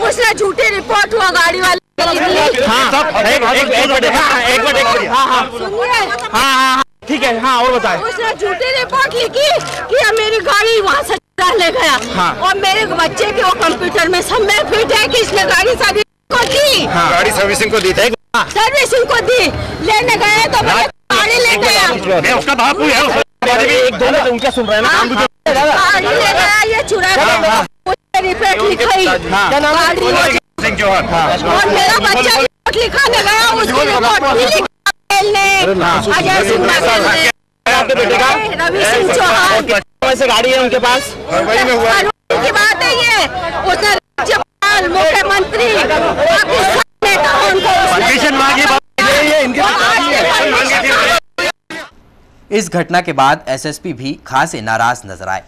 उसने झूठी रिपोर्ट हुआ गाड़ी वाले ठीक है। हाँ और बताए। उसने झूठी रिपोर्ट लिखी कि मेरी गाड़ी वहाँ से ले गया और मेरे बच्चे के वो कंप्यूटर में सब में फिट है कि इसने गाड़ी सर्विस को दी। गाड़ी सर्विसिंग को दी थी। सर्विसिंग को दी, लेने गए तो गाड़ी ले गया। मैं उसका बापू है। एक दो मिनट उनका सुन रहे हैं ना। गाड़ी ले गया, ये चुरा रिपोर्ट लिखाई और मेरा बच्चा रिपोर्ट लिखाने गया, उसकी रिपोर्ट भी लिखा अजय सिंह बघेल ने। आपके बेटे का रवि सिंह चौहान वैसे गाड़ी है उनके पास की बात है ये। उसने राज्यपाल, मुख्यमंत्री, नेता उनको इस घटना के बाद एसएसपी भी खासे नाराज नजर आए।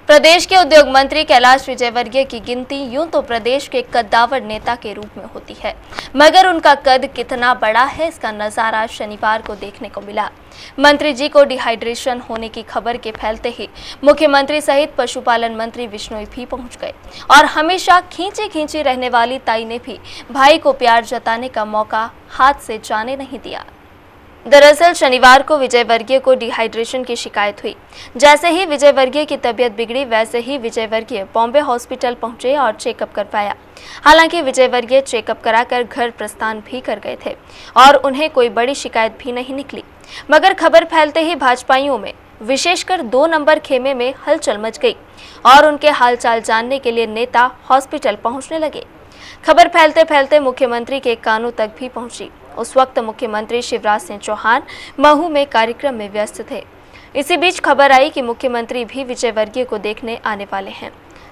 प्रदेश के उद्योग मंत्री कैलाश विजयवर्गीय की गिनती यूं तो प्रदेश के कद्दावर नेता के रूप में होती है, मगर उनका कद कितना बड़ा है इसका नजारा शनिवार को देखने को मिला। मंत्री जी को डिहाइड्रेशन होने की खबर के फैलते ही मुख्यमंत्री सहित पशुपालन मंत्री विश्नोई भी पहुंच गए और हमेशा खींची खींची रहने वाली ताई ने भी भाई को प्यार जताने का मौका हाथ से जाने नहीं दिया। दरअसल शनिवार को विजयवर्गीय को डिहाइड्रेशन की शिकायत हुई। जैसे ही विजयवर्गीय की तबीयत बिगड़ी वैसे ही विजयवर्गीय बॉम्बे हॉस्पिटल पहुंचे और चेकअप करवाया। हालांकि विजयवर्गीय चेकअप कराकर घर प्रस्थान भी कर गए थे और उन्हें कोई बड़ी शिकायत भी नहीं निकली, मगर खबर फैलते ही भाजपाइयों में विशेषकर 2 नंबर खेमे में हलचल मच गई और उनके हालचाल जानने के लिए नेता हॉस्पिटल पहुँचने लगे। खबर फैलते फैलते मुख्यमंत्री के कानों तक भी पहुंची। उस वक्त मुख्यमंत्री शिवराज सिंह चौहान महू में कार्यक्रम में व्यस्त थे। इसी बीच खबर आई कि मुख्यमंत्री भी विजयवर्गीय को देखने आने वाले हैं।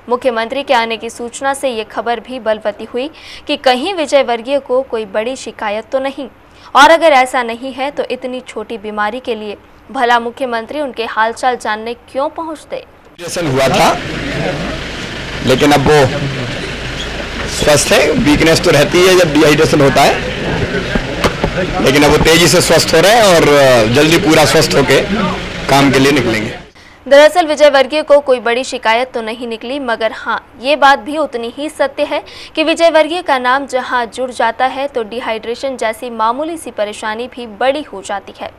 मुख्यमंत्री के आने की सूचना से ये खबर भी बलवती हुई कि कहीं विजयवर्गीय को कोई बड़ी शिकायत तो नहीं, और अगर ऐसा नहीं है तो इतनी छोटी बीमारी के लिए भला मुख्यमंत्री उनके हालचाल जानने क्यों पहुंचते। हुआ था लेकिन अब वो स्वस्थ है। वीकनेस तो रहती है जब डिहाइड्रेशन होता है, लेकिन अब वो तेजी से स्वस्थ हो रहे हैं और जल्दी पूरा स्वस्थ होके काम के लिए निकलेंगे। दरअसल विजयवर्गीय को कोई बड़ी शिकायत तो नहीं निकली, मगर हाँ ये बात भी उतनी ही सत्य है कि विजयवर्गीय का नाम जहाँ जुड़ जाता है तो डिहाइड्रेशन जैसी मामूली सी परेशानी भी बड़ी हो जाती है।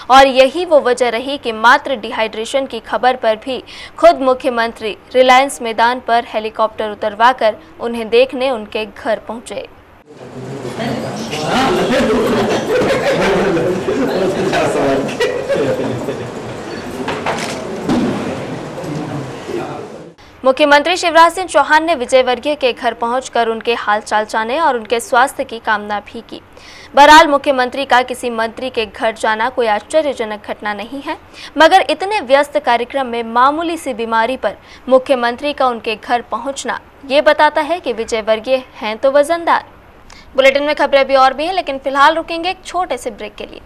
और यही वो वजह रही कि मात्र डिहाइड्रेशन की खबर पर भी खुद मुख्यमंत्री रिलायंस मैदान पर हेलीकॉप्टर उतरवाकर उन्हें देखने उनके घर पहुंचे। मुख्यमंत्री शिवराज सिंह चौहान ने विजयवर्गीय के घर पहुंचकर उनके हालचाल जाने और उनके स्वास्थ्य की कामना भी की। बहरहाल मुख्यमंत्री का किसी मंत्री के घर जाना कोई आश्चर्यजनक घटना नहीं है, मगर इतने व्यस्त कार्यक्रम में मामूली सी बीमारी पर मुख्यमंत्री का उनके घर पहुंचना ये बताता है कि विजयवर्गीय हैं तो वजनदार। बुलेटिन में खबरें भी और भी हैं, लेकिन फिलहाल रुकेंगे एक छोटे से ब्रेक के लिए।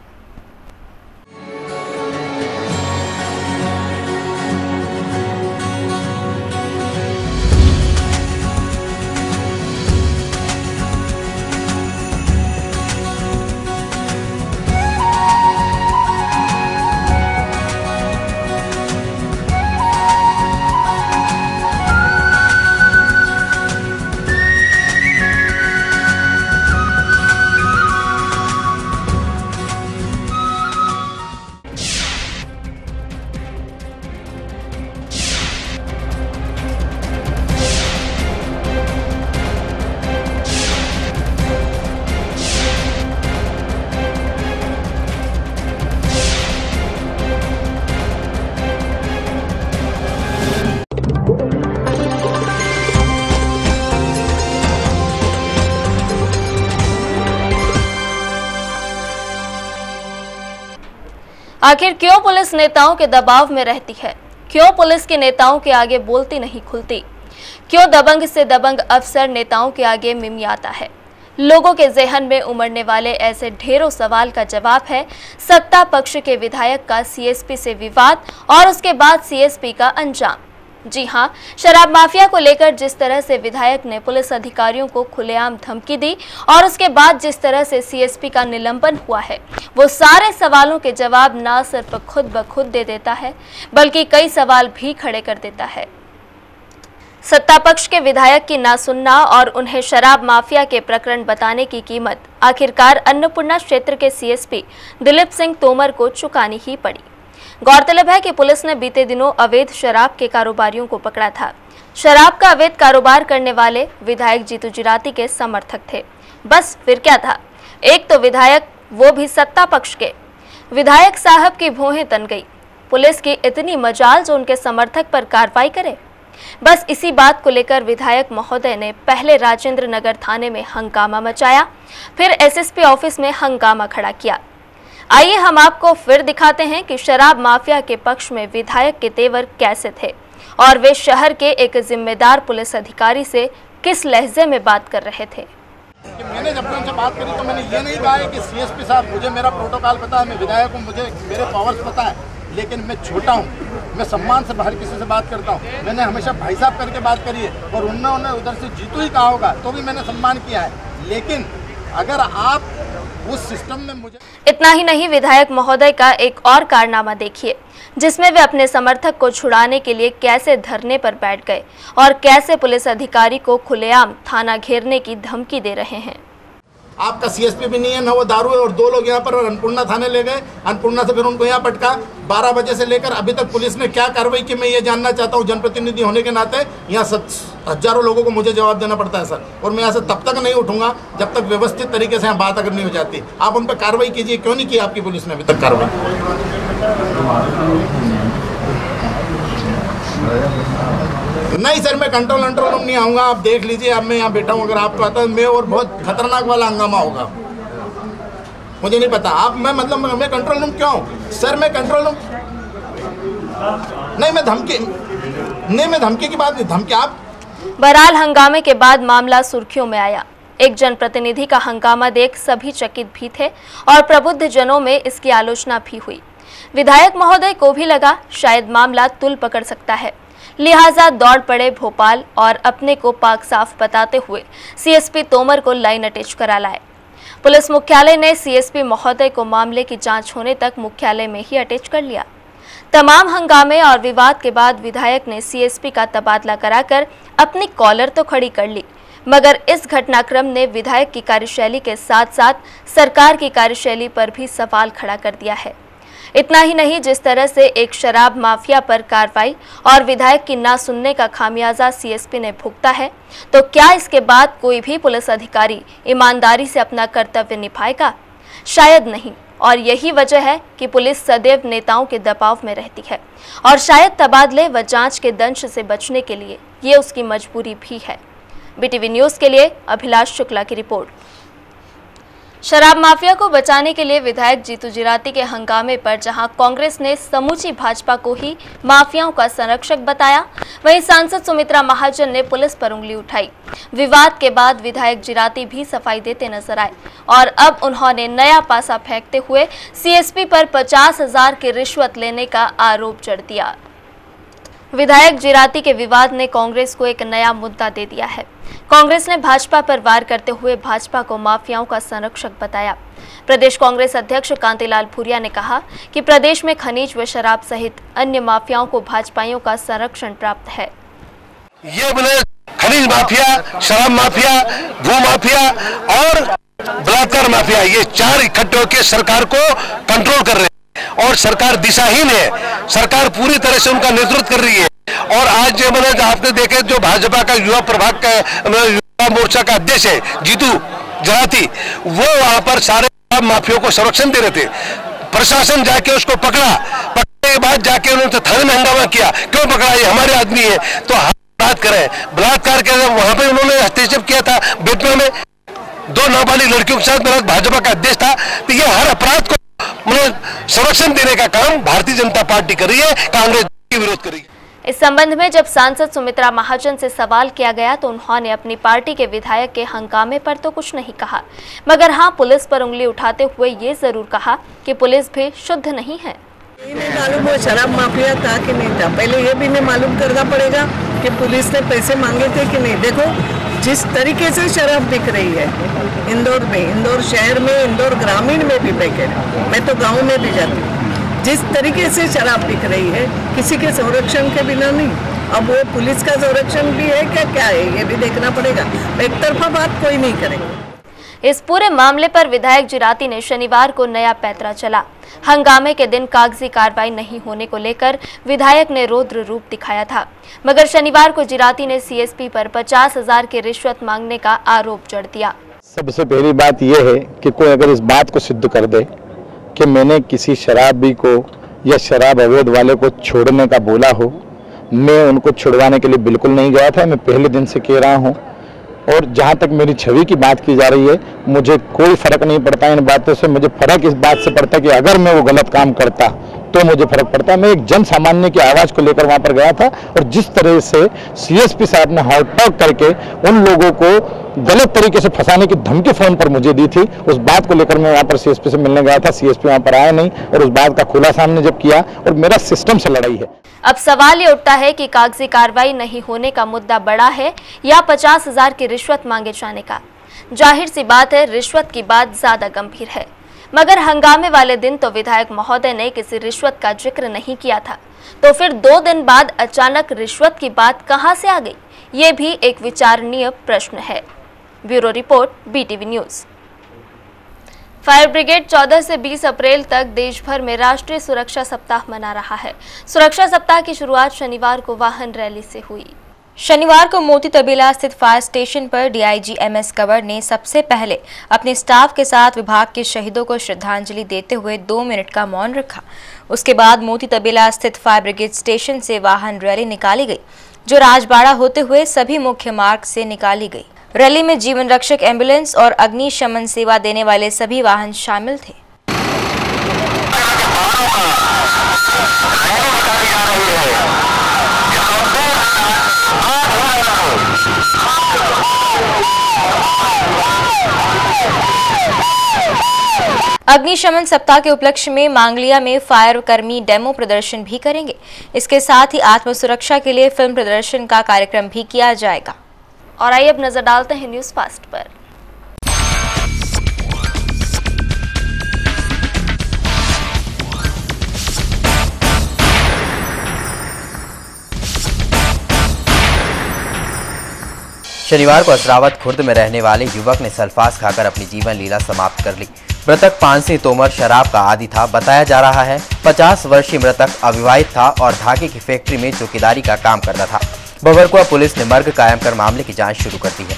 आखिर क्यों पुलिस नेताओं के दबाव में रहती है? क्यों पुलिस के नेताओं के आगे बोलती नहीं खुलती? क्यों दबंग से दबंग अफसर नेताओं के आगे मिमियाता है? लोगों के जहन में उमड़ने वाले ऐसे ढेरों सवाल का जवाब है सत्ता पक्ष के विधायक का सीएसपी से विवाद और उसके बाद सीएसपी का अंजाम। जी हां, शराब माफिया को लेकर जिस तरह से विधायक ने पुलिस अधिकारियों को खुलेआम धमकी दी और उसके बाद जिस तरह से सीएसपी का निलंबन हुआ है, वो सारे सवालों के जवाब ना सिर्फ खुद ब खुद दे देता है बल्कि कई सवाल भी खड़े कर देता है। सत्ता पक्ष के विधायक की ना सुनना और उन्हें शराब माफिया के प्रकरण बताने की कीमत आखिरकार अन्नपूर्णा क्षेत्र के सीएसपी दिलीप सिंह तोमर को चुकानी ही पड़ी। गौरतलब है कि पुलिस ने बीते दिनों अवैध शराब के कारोबारियों को पकड़ा था। शराब का अवैध कारोबार करने वाले विधायक जीतू जिराती के समर्थक थे। बस फिर क्या था, एक तो विधायक, वो भी सत्ता पक्ष के। विधायक साहब की भौहें तन गई। पुलिस की इतनी मजाल जो उनके समर्थक पर कार्रवाई करे। बस इसी बात को लेकर विधायक महोदय ने पहले राजेंद्र नगर थाने में हंगामा मचाया, फिर एसएसपी ऑफिस में हंगामा खड़ा किया। आइए हम आपको फिर दिखाते हैं कि शराब माफिया के पक्ष में विधायक के तेवर कैसे थे और वे शहर के एक जिम्मेदार पुलिस अधिकारी से किस लहजे में बात कर रहे थे। कि मैंने जब उनसे बात करी तो मैंने ये नहीं कहा है कि सीएसपी साहब मुझे मेरा प्रोटोकॉल पता है, मैं विधायक हूँ, मुझे मेरे पावर्स पता है, लेकिन मैं छोटा हूँ, मैं सम्मान से बाहर किसी से बात करता हूँ। मैंने हमेशा भाई साहब करके बात करी है और उन्होंने उधर से जीतू ही कहा होगा तो भी मैंने सम्मान किया है। लेकिन अगर आप उस सिस्टम में मुझे इतना ही नहीं, विधायक महोदय का एक और कारनामा देखिए जिसमें वे अपने समर्थक को छुड़ाने के लिए कैसे धरने पर बैठ गए और कैसे पुलिस अधिकारी को खुलेआम थाना घेरने की धमकी दे रहे हैं। आपका सीएसपी भी नहीं है, न वो दारू है, और 2 लोग यहाँ पर अन्नपूर्णा थाने ले गए, अन्नपूर्णा से फिर उनको यहाँ पटका। 12 बजे से लेकर अभी तक पुलिस ने क्या कार्रवाई की, मैं ये जानना चाहता हूँ। जनप्रतिनिधि होने के नाते यहाँ हजारों लोगों को मुझे जवाब देना पड़ता है सर, और मैं यहाँ से तब तक नहीं उठूंगा जब तक व्यवस्थित तरीके से यहाँ बात अगर नहीं हो जाती। आप उन पर कार्रवाई कीजिए, क्यों नहीं की आपकी पुलिस ने अभी तक कार्रवाई? नहीं सर, मैं कंट्रोल रूम नहीं आऊँगा, आप देख लीजिए। अब मैं यहाँ बैठा हूँ, अगर आपको आता है मैं और बहुत खतरनाक वाला हंगामा होगा। मुझे नहीं पता आप, मैं कंट्रोल रूम क्यों आऊँ सर? मैं कंट्रोल रूम नहीं, मैं धमकी की बात नहीं, धमकी आप। बहरहाल हंगामे के बाद मामला सुर्खियों में आया। एक जनप्रतिनिधि का हंगामा देख सभी चकित भी थे और प्रबुद्ध जनों में इसकी आलोचना भी हुई। विधायक महोदय को भी लगा शायद मामला तुल पकड़ सकता है, लिहाजा दौड़ पड़े भोपाल और अपने को पाक साफ बताते हुए सीएसपी तोमर को लाइन अटैच करा लाए। पुलिस मुख्यालय ने सीएसपी महोदय को मामले की जांच होने तक मुख्यालय में ही अटैच कर लिया। तमाम हंगामे और विवाद के बाद विधायक ने सीएसपी का तबादला कराकर अपनी कॉलर तो खड़ी कर ली, मगर इस घटनाक्रम ने विधायक की कार्यशैली के साथ साथ सरकार की कार्यशैली पर भी सवाल खड़ा कर दिया है। इतना ही नहीं, जिस तरह से एक शराब माफिया पर कार्रवाई और विधायक की ना सुनने का खामियाजा सीएसपी ने भुगता है, तो क्या इसके बाद कोई भी पुलिस अधिकारी ईमानदारी से अपना कर्तव्य निभाएगा? शायद नहीं, और यही वजह है कि पुलिस सदैव नेताओं के दबाव में रहती है और शायद तबादले व जांच के दंश से बचने के लिए ये उसकी मजबूरी भी है। बीटीवी न्यूज़ के लिए अभिलाष शुक्ला की रिपोर्ट। शराब माफिया को बचाने के लिए विधायक जीतू जिराती के हंगामे पर जहां कांग्रेस ने समूची भाजपा को ही माफियाओं का संरक्षक बताया, वहीं सांसद सुमित्रा महाजन ने पुलिस पर उंगली उठाई। विवाद के बाद विधायक जिराती भी सफाई देते नजर आए और अब उन्होंने नया पासा फेंकते हुए सीएसपी पर 50,000 की रिश्वत लेने का आरोप जड़ दिया। विधायक जिराती के विवाद ने कांग्रेस को एक नया मुद्दा दे दिया है। कांग्रेस ने भाजपा पर वार करते हुए भाजपा को माफियाओं का संरक्षक बताया। प्रदेश कांग्रेस अध्यक्ष कांतिलाल भूरिया ने कहा कि प्रदेश में खनिज व शराब सहित अन्य माफियाओं को भाजपाइयों का संरक्षण प्राप्त है। ये बोले खनिज माफिया, शराब माफिया, भू माफिया और बलात्कार माफिया, ये 4 इकट्ठे होकर सरकार को कंट्रोल कर रहे हैं और सरकार दिशाहीन है। सरकार पूरी तरह से उनका नेतृत्व कर रही है। और आज जो मैंने आपने देखे, जो भाजपा का युवा प्रभाग का युवा मोर्चा का अध्यक्ष है जीतू जिराती, वो वहां पर सारे माफियों को संरक्षण दे रहे थे। प्रशासन जाके उसको पकड़ने के बाद जाके उन्होंने थाने में हंगामा किया, क्यों पकड़ा, ये हमारे आदमी है तो बात करें। बलात्कार के वहां पर उन्होंने हस्तक्षेप किया था बेटवा में, 2 नाबालिग लड़कियों के साथ मेरा भाजपा का अध्यक्ष था। तो ये हर अपराध को संरक्षण देने का काम भारतीय जनता पार्टी कर रही है, कांग्रेस विरोध करेगी। इस संबंध में जब सांसद सुमित्रा महाजन से सवाल किया गया तो उन्होंने अपनी पार्टी के विधायक के हंगामे पर तो कुछ नहीं कहा, मगर हां पुलिस पर उंगली उठाते हुए ये जरूर कहा कि पुलिस भी शुद्ध नहीं है। नहीं मालूम वो शराब माफिया था कि नहीं था, पहले ये भी नहीं मालूम करना पड़ेगा कि पुलिस ने पैसे मांगे थे कि नहीं। देखो जिस तरीके से शराब बिक रही है इंदौर में, इंदौर शहर में, इंदौर ग्रामीण में भी पैकेट, मैं तो गाँव में भी जाती हूँ, जिस तरीके से शराब बिक रही है किसी के संरक्षण के बिना नहीं। अब वो पुलिस का संरक्षण भी है क्या है ये भी देखना पड़ेगा, एक तरफा बात कोई नहीं करेगा। इस पूरे मामले पर विधायक जिराती ने शनिवार को नया पैंतरा चला। हंगामे के दिन कागजी कार्रवाई नहीं होने को लेकर विधायक ने रौद्र रूप दिखाया था, मगर शनिवार को जिराती ने सीएसपी पर 50,000 की रिश्वत मांगने का आरोप जड़ दिया। सबसे पहली बात यह है कि कोई अगर इस बात को सिद्ध कर दे कि मैंने किसी शराबी को या शराब अवैध वाले को छोड़ने का बोला हो, मैं उनको छुड़वाने के लिए बिल्कुल नहीं गया था। मैं पहले दिन से कह रहा हूं, और जहां तक मेरी छवि की बात की जा रही है, मुझे कोई फर्क नहीं पड़ता इन बातों से। मुझे फर्क इस बात से पड़ता है कि अगर मैं वो गलत काम करता तो मुझे फर्क पड़ता। मैं एक जन सामान्य की आवाज को लेकर वहां पर गया था, और जिस तरह से सीएसपी साहब ने हार्ट टॉक करके उन लोगों को गलत तरीके से फंसाने की धमकी फोन पर मुझे दी थी, उस बात को लेकर मैं वहां पर सीएसपी से मिलने गया था। सीएसपी वहां पर आया नहीं, और उस बात का खुलासा हमने जब किया, और मेरा सिस्टम से लड़ाई है। अब सवाल ये उठता है कि कागजी कार्रवाई नहीं होने का मुद्दा बड़ा है या 50,000 की रिश्वत मांगे जाने का। जाहिर सी बात है रिश्वत की बात ज्यादा गंभीर है, मगर हंगामे वाले दिन तो विधायक महोदय ने किसी रिश्वत का जिक्र नहीं किया था, तो फिर 2 दिन बाद अचानक रिश्वत की बात कहां से आ गई, ये भी एक विचारणीय प्रश्न है। Bureau report, BTV news. Fire brigade 14 से 20 अप्रैल तक देश भर में राष्ट्रीय सुरक्षा सप्ताह मना रहा है। सुरक्षा सप्ताह की शुरुआत शनिवार को वाहन रैली से हुई। शनिवार को मोती तबेला स्थित फायर स्टेशन पर DIG MS कंवर ने सबसे पहले अपने स्टाफ के साथ विभाग के शहीदों को श्रद्धांजलि देते हुए 2 मिनट का मौन रखा। उसके बाद मोती तबेला स्थित फायर ब्रिगेड स्टेशन से वाहन रैली निकाली गई, जो राजबाड़ा होते हुए सभी मुख्य मार्ग से निकाली गई। रैली में जीवन रक्षक एम्बुलेंस और अग्निशमन सेवा देने वाले सभी वाहन शामिल थे। अग्निशमन सप्ताह के उपलक्ष्य में मांगलिया में फायर कर्मी डेमो प्रदर्शन भी करेंगे। इसके साथ ही आत्म सुरक्षा के लिए फिल्म प्रदर्शन का कार्यक्रम भी किया जाएगा। और आइए अब नजर डालते हैं न्यूज फास्ट पर। शनिवार को असरावत खुर्द में रहने वाले युवक ने सल्फास खाकर अपनी जीवन लीला समाप्त कर ली। मृतक पानसी तोमर शराब का आदी था। बताया जा रहा है 50 वर्षीय मृतक अविवाहित था और धागे की फैक्ट्री में चौकीदारी का काम करता था। बबरकुआ पुलिस ने मर्ग कायम कर मामले की जांच शुरू कर दी है।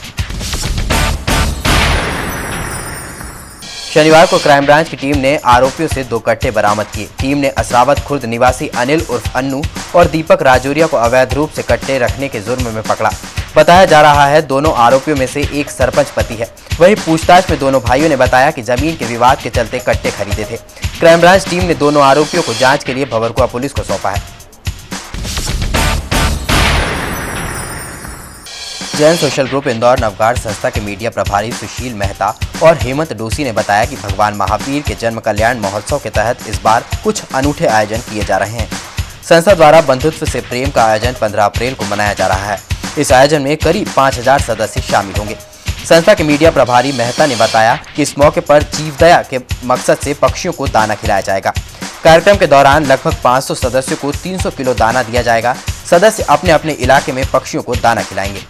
शनिवार को क्राइम ब्रांच की टीम ने आरोपियों से 2 कट्टे बरामद किए। टीम ने असरावत खुर्द निवासी अनिल उर्फ अन्नू और दीपक राजौरिया को अवैध रूप से कट्टे रखने के जुर्म में पकड़ा। बताया जा रहा है दोनों आरोपियों में से एक सरपंच पति है। वहीं पूछताछ में दोनों भाइयों ने बताया कि जमीन के विवाद के चलते कट्टे खरीदे थे। क्राइम ब्रांच टीम ने दोनों आरोपियों को जांच के लिए बबरकुआ पुलिस को सौंपा है। जैन सोशल ग्रुप इंदौर नवगाड़ संस्था के मीडिया प्रभारी सुशील मेहता और हेमंत डोसी ने बताया कि भगवान महावीर के जन्म कल्याण महोत्सव के तहत इस बार कुछ अनूठे आयोजन किए जा रहे हैं। संस्था द्वारा बंधुत्व से प्रेम का आयोजन 15 अप्रैल को मनाया जा रहा है। इस आयोजन में करीब 5000 सदस्य शामिल होंगे। संस्था के मीडिया प्रभारी मेहता ने बताया कि इस मौके पर जीवदया के मकसद से पक्षियों को दाना खिलाया जाएगा। कार्यक्रम के दौरान लगभग 500 सदस्यों को 300 किलो दाना दिया जाएगा। सदस्य अपने अपने इलाके में पक्षियों को दाना खिलाएंगे।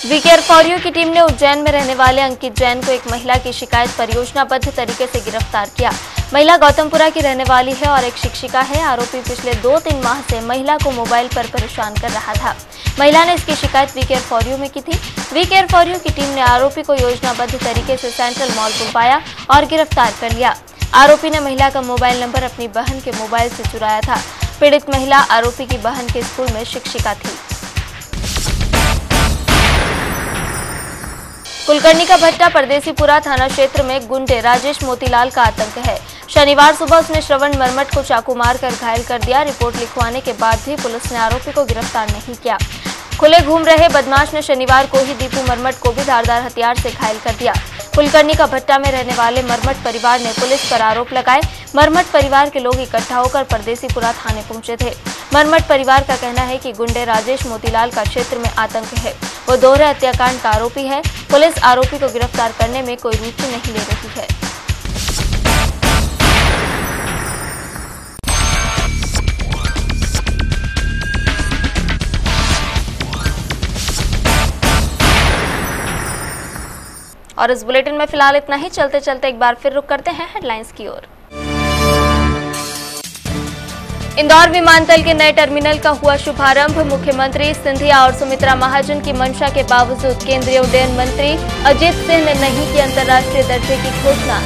वी केयर फॉर यू की टीम ने उज्जैन में रहने वाले अंकित जैन को एक महिला की शिकायत पर योजनाबद्ध तरीके से गिरफ्तार किया। महिला गौतमपुरा की रहने वाली है और एक शिक्षिका है। आरोपी पिछले 2-3 माह से महिला को मोबाइल पर परेशान कर रहा था। महिला ने इसकी शिकायत वी केयर फॉर यू में की थी। वी केयर फॉर यू की टीम ने आरोपी को योजनाबद्ध तरीके से सेंट्रल मॉल बुलवाया और गिरफ्तार कर लिया। आरोपी ने महिला का मोबाइल नंबर अपनी बहन के मोबाइल से चुराया था। पीड़ित महिला आरोपी की बहन के स्कूल में शिक्षिका थी। कुलकर्णी का भट्टा परदेसीपुरा थाना क्षेत्र में गुंडे राजेश मोतीलाल का आतंक है। शनिवार सुबह उसने श्रवण मरमट को चाकू मारकर घायल कर दिया। रिपोर्ट लिखवाने के बाद भी पुलिस ने आरोपी को गिरफ्तार नहीं किया। खुले घूम रहे बदमाश ने शनिवार को ही दीपू मरमट को भी धारदार हथियार से घायल कर दिया। कुलकर्णी का भट्टा में रहने वाले मरमट परिवार ने पुलिस पर आरोप लगाए। मरमट परिवार के लोग इकट्ठा होकर परदेसीपुरा थाने पहुंचे थे। मरमट परिवार का कहना है कि गुंडे राजेश मोतीलाल का क्षेत्र में आतंक है। वो दोहरे हत्याकांड का आरोपी है। पुलिस आरोपी को गिरफ्तार करने में कोई रुचि नहीं ले रही है। और इस बुलेटिन में फिलहाल इतना ही। चलते चलते एक बार फिर रुक करते हैं हेडलाइंस की ओर। इंदौर विमानतल के नए टर्मिनल का हुआ शुभारंभ। मुख्यमंत्री सिंधिया और सुमित्रा महाजन की मंशा के बावजूद केंद्रीय उड्डयन मंत्री अजीत सिंह ने नहीं की अंतर्राष्ट्रीय दर्जे की घोषणा।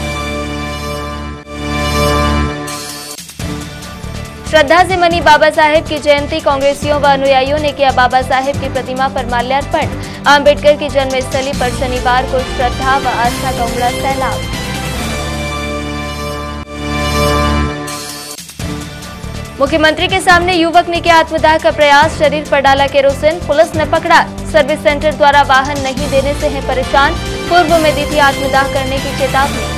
श्रद्धा से मनी बाबा साहेब की जयंती। कांग्रेसियों व अनुयायियों ने किया बाबा साहेब की प्रतिमा पर माल्यार्पण। आंबेडकर की जन्मस्थली पर शनिवार को श्रद्धा व आस्था का उमड़ा सैलाब। मुख्यमंत्री के सामने युवक ने किया आत्मदाह का प्रयास। शरीर पर डाला केरोसिन। पुलिस ने पकड़ा। सर्विस सेंटर द्वारा वाहन नहीं देने से है परेशान। पूर्व में दी थी आत्मदाह करने की चेतावनी।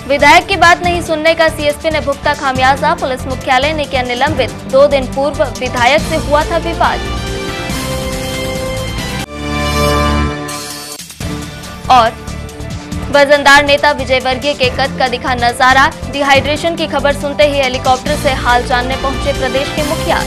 विधायक की बात नहीं सुनने का सीएसपी ने भुगता खामियाजा। पुलिस मुख्यालय ने किया निलंबित। 2 दिन पूर्व विधायक से हुआ था विवाद। और वजनदार नेता विजय वर्गीय के कद का दिखा नजारा। डिहाइड्रेशन की खबर सुनते ही हेलीकॉप्टर से हाल जानने पहुंचे प्रदेश के मुखिया।